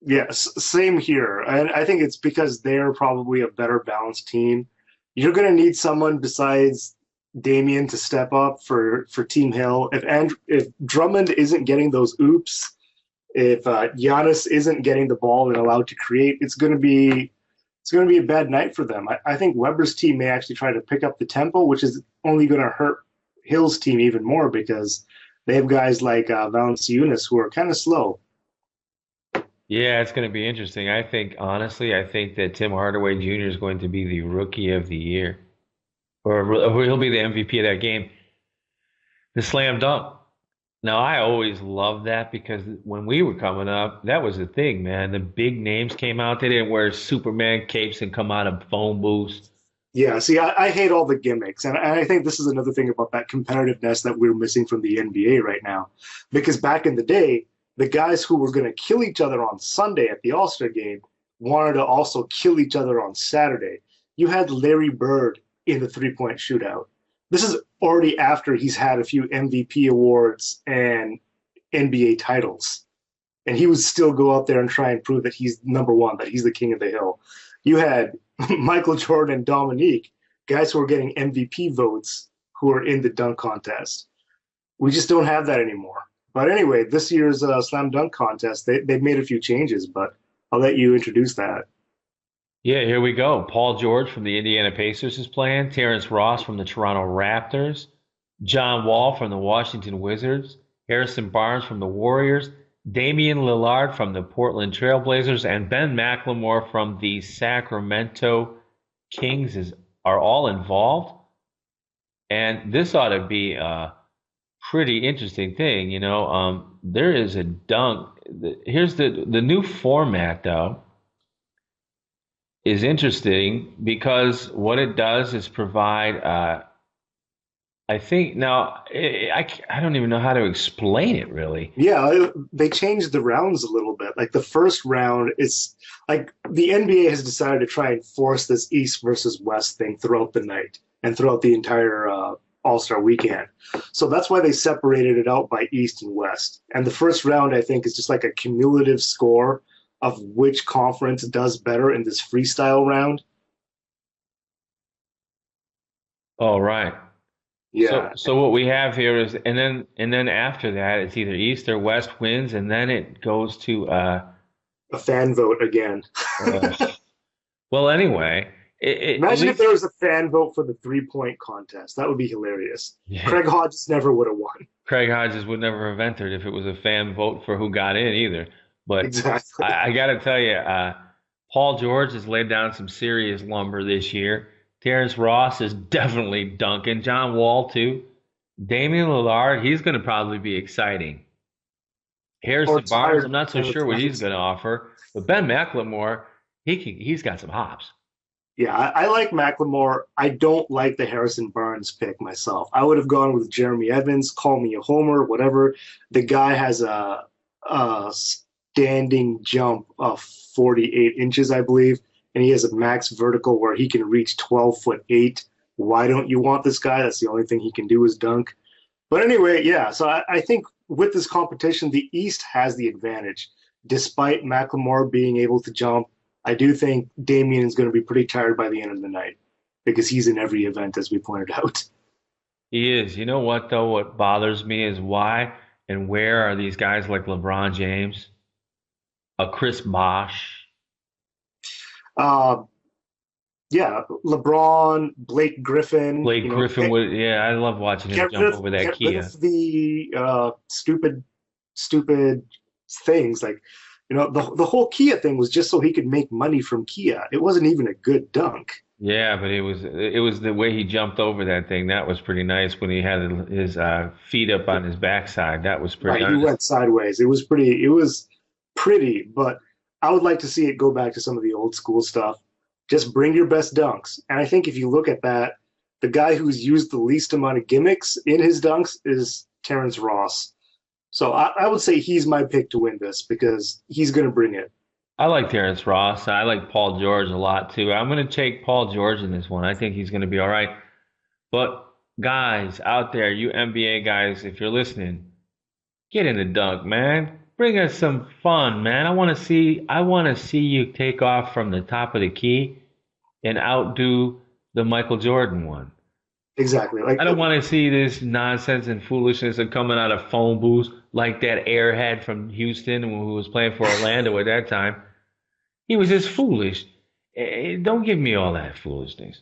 Yes, same here, and I think it's because they're probably a better balanced team. You're going to need someone besides Damian to step up for Team Hill. If Drummond isn't getting those oops, if Giannis isn't getting the ball and allowed to create, it's going to be a bad night for them. I think Weber's team may actually try to pick up the tempo, which is only going to hurt Hill's team even more because they have guys like Valanciunas who are kind of slow. Yeah, it's going to be interesting. I think that Tim Hardaway Jr. is going to be the Rookie of the Year, or he'll be the MVP of that game. The slam dunk. Now, I always loved that because when we were coming up, that was the thing, man. The big names came out. They didn't wear Superman capes and come out of phone booths. Yeah, see, I hate all the gimmicks. And I think this is another thing about that competitiveness that we're missing from the NBA right now. Because back in the day, the guys who were going to kill each other on Sunday at the All-Star game wanted to also kill each other on Saturday. You had Larry Bird in the three-point shootout. This is already after he's had a few MVP awards and NBA titles. And he would still go out there and try and prove that he's number one, that he's the king of the hill. You had Michael Jordan and Dominique, guys who are getting MVP votes who are in the dunk contest. We just don't have that anymore. But anyway, this year's slam dunk contest, they've made a few changes, but I'll let you introduce that. Yeah, here we go. Paul George from the Indiana Pacers is playing. Terrence Ross from the Toronto Raptors. John Wall from the Washington Wizards. Harrison Barnes from the Warriors. Damian Lillard from the Portland Trailblazers. And Ben McLemore from the Sacramento Kings are all involved. And this ought to be a pretty interesting thing. You know, there is a dunk. Here's the new format, though. Is interesting because what it does is provide, I think, now, I don't even know how to explain it, really. Yeah, they changed the rounds a little bit. Like the first round, it's like the NBA has decided to try and force this East versus West thing throughout the night and throughout the entire All-Star weekend. So that's why they separated it out by East and West. And the first round, I think, is just like a cumulative score of which conference does better in this freestyle round. Oh, right. Yeah. So what we have here is, and then after that, it's either East or West wins, and then it goes to a fan vote again. Well, anyway, imagine if there was a fan vote for the three-point contest. That would be hilarious. Yeah. Craig Hodges never would have won. Craig Hodges would never have entered if it was a fan vote for who got in either. But exactly. I got to tell you, Paul George has laid down some serious lumber this year. Terrence Ross is definitely dunking. John Wall, too. Damian Lillard, he's going to probably be exciting. Harrison Barnes, I'm not so sure what he's going to offer. But Ben McLemore, he's got some hops. Yeah, I like McLemore. I don't like the Harrison Barnes pick myself. I would have gone with Jeremy Evans, call me a homer, whatever. The guy has a standing jump of 48 inches, I believe, and he has a max vertical where he can reach 12'8". Why don't you want this guy? That's the only thing he can do is dunk. But anyway, yeah, so I think with this competition, the East has the advantage. Despite McLemore being able to jump, I do think Damian is going to be pretty tired by the end of the night because he's in every event, as we pointed out. He is. You know what, though? What bothers me is why and where are these guys like LeBron James? A Chris Bosh. Yeah, LeBron, Blake Griffin. Blake Griffin would, yeah, I love watching him jump over that Kia. Get rid of the stupid things like, you know, the whole Kia thing was just so he could make money from Kia. It wasn't even a good dunk. Yeah, but it was the way he jumped over that thing. That was pretty nice when he had his feet up on his backside. That was pretty nice. He went sideways. It was pretty, but I would like to see it go back to some of the old school stuff. Just bring your best dunks. And I think if you look at that, the guy who's used the least amount of gimmicks in his dunks is Terrence Ross. So I would say he's my pick to win this because he's going to bring it. I like Terrence Ross. I like Paul George a lot, too. I'm going to take Paul George in this one. I think he's going to be all right. But, guys out there, you NBA guys, if you're listening, get in the dunk, man. Bring us some fun, man. I want to see you take off from the top of the key and outdo the Michael Jordan one. Exactly. I don't want to see this nonsense and foolishness of coming out of phone booths like that airhead from Houston who was playing for Orlando at that time. He was just foolish. Don't give me all that foolishness.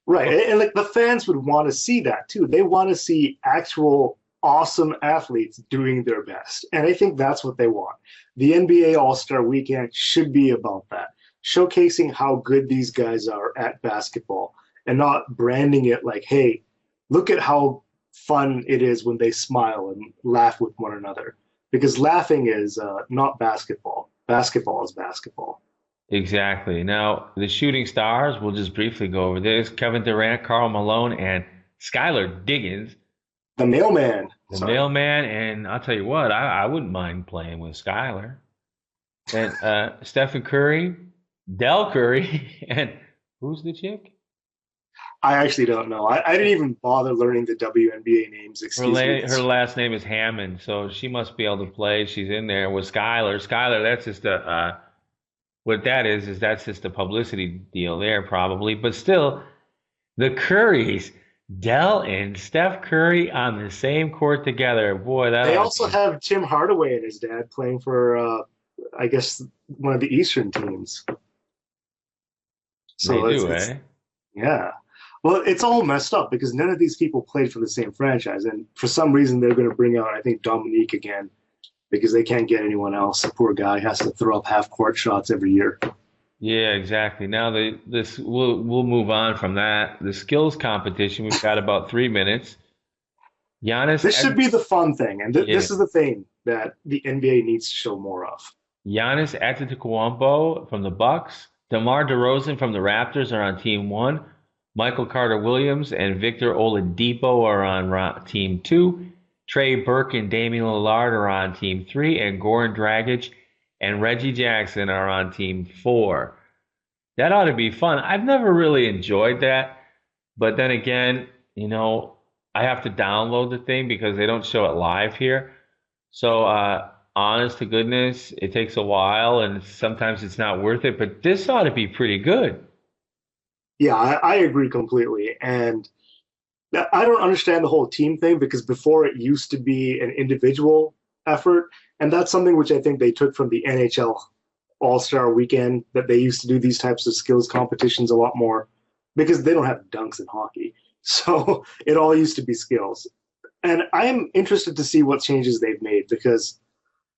Right. And like the fans would want to see that too. They want to see actual awesome athletes doing their best. And I think that's what they want. The NBA All-Star Weekend should be about that, showcasing how good these guys are at basketball and not branding it like, hey, look at how fun it is when they smile and laugh with one another. Because laughing is not basketball. Basketball is basketball. Exactly. Now, the shooting stars, we'll just briefly go over this. Kevin Durant, Karl Malone, and Skylar Diggins. The mailman. Mailman, and I'll tell you what, I wouldn't mind playing with Skylar. And Stephen Curry, Del Curry, and who's the chick? I actually don't know. I didn't even bother learning the WNBA names. Her last name is Hammond, so she must be able to play. She's in there with Skylar. Skylar, that's just what that is that's just a publicity deal there probably. But still, the Currys, Del and Steph Curry on the same court together. Boy, that. They also have Tim Hardaway and his dad playing for, I guess, one of the Eastern teams. So they do, eh? Yeah. Well, it's all messed up because none of these people played for the same franchise. And for some reason, they're going to bring out, I think, Dominique again because they can't get anyone else. The poor guy has to throw up half-court shots every year. Yeah, exactly. Now, we'll move on from that. The skills competition, we've got about 3 minutes. This should be the fun thing. And this is the thing that the NBA needs to show more of. Giannis Antetokounmpo from the Bucks. DeMar DeRozan from the Raptors are on Team 1. Michael Carter-Williams and Victor Oladipo are on Team 2. Trey Burke and Damian Lillard are on Team 3. And Goran Dragic and Reggie Jackson are on Team 4. That ought to be fun. I've never really enjoyed that. But then again, I have to download the thing because they don't show it live here. So, honest to goodness, it takes a while and sometimes it's not worth it. But this ought to be pretty good. Yeah, I agree completely. And I don't understand the whole team thing because before it used to be an individual effort. And that's something which I think they took from the NHL All-Star Weekend, that they used to do these types of skills competitions a lot more because they don't have dunks in hockey. So it all used to be skills. And I am interested to see what changes they've made because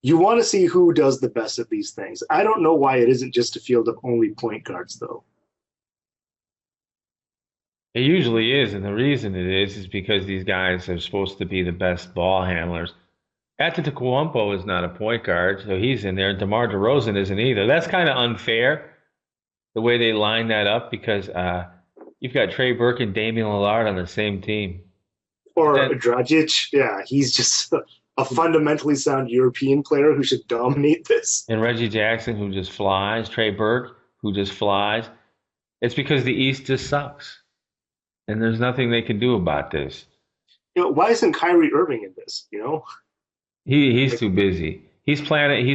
you want to see who does the best at these things. I don't know why it isn't just a field of only point guards, though. It usually is, and the reason it is because these guys are supposed to be the best ball handlers. Antetokounmpo is not a point guard, so he's in there. DeMar DeRozan isn't either. That's kind of unfair, the way they line that up, because you've got Trey Burke and Damian Lillard on the same team. Or Dragic, yeah, he's just a fundamentally sound European player who should dominate this. And Reggie Jackson, who just flies. Trey Burke, who just flies. It's because the East just sucks. And there's nothing they can do about this. Why isn't Kyrie Irving in this? He's too busy. He's planning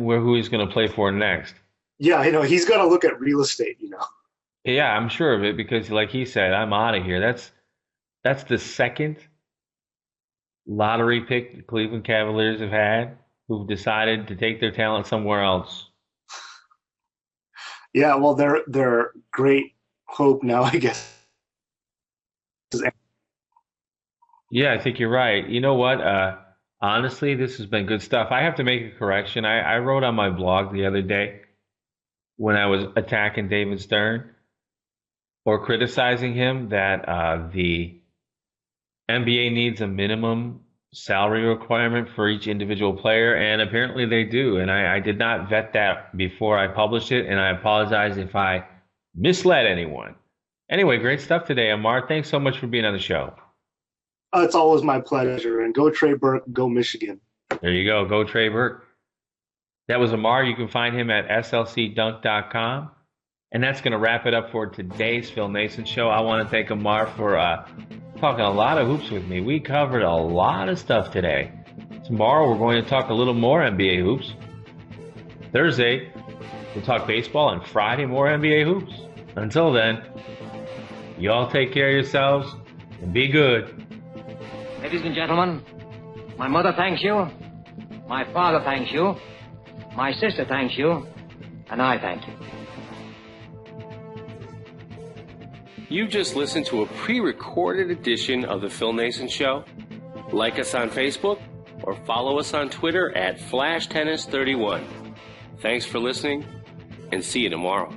who he's going to play for next. Yeah, he's got to look at real estate. Yeah, I'm sure of it because, like he said, I'm out of here. That's the second lottery pick the Cleveland Cavaliers have had who've decided to take their talent somewhere else. Yeah, well, their great hope now, I guess. Yeah, I think you're right. You know what? Honestly, this has been good stuff. I have to make a correction. I wrote on my blog the other day when I was attacking David Stern or criticizing him that the NBA needs a minimum salary requirement for each individual player, and apparently they do. And I did not vet that before I published it, and I apologize if I misled anyone. Anyway, great stuff today, Amar. Thanks so much for being on the show. It's always my pleasure. And go Trey Burke, go Michigan. There you go. Go Trey Burke. That was Amar. You can find him at slcdunk.com. And that's going to wrap it up for today's Phil Naessens Show. I want to thank Amar for talking a lot of hoops with me. We covered a lot of stuff today. Tomorrow we're going to talk a little more NBA hoops. Thursday, we'll talk baseball. And Friday, more NBA hoops. Until then, you all take care of yourselves and be good. Ladies and gentlemen, my mother thanks you, my father thanks you, my sister thanks you, and I thank you. You just listened to a pre-recorded edition of The Phil Naessens Show. Like us on Facebook or follow us on Twitter at FlashTennis31. Thanks for listening, and see you tomorrow.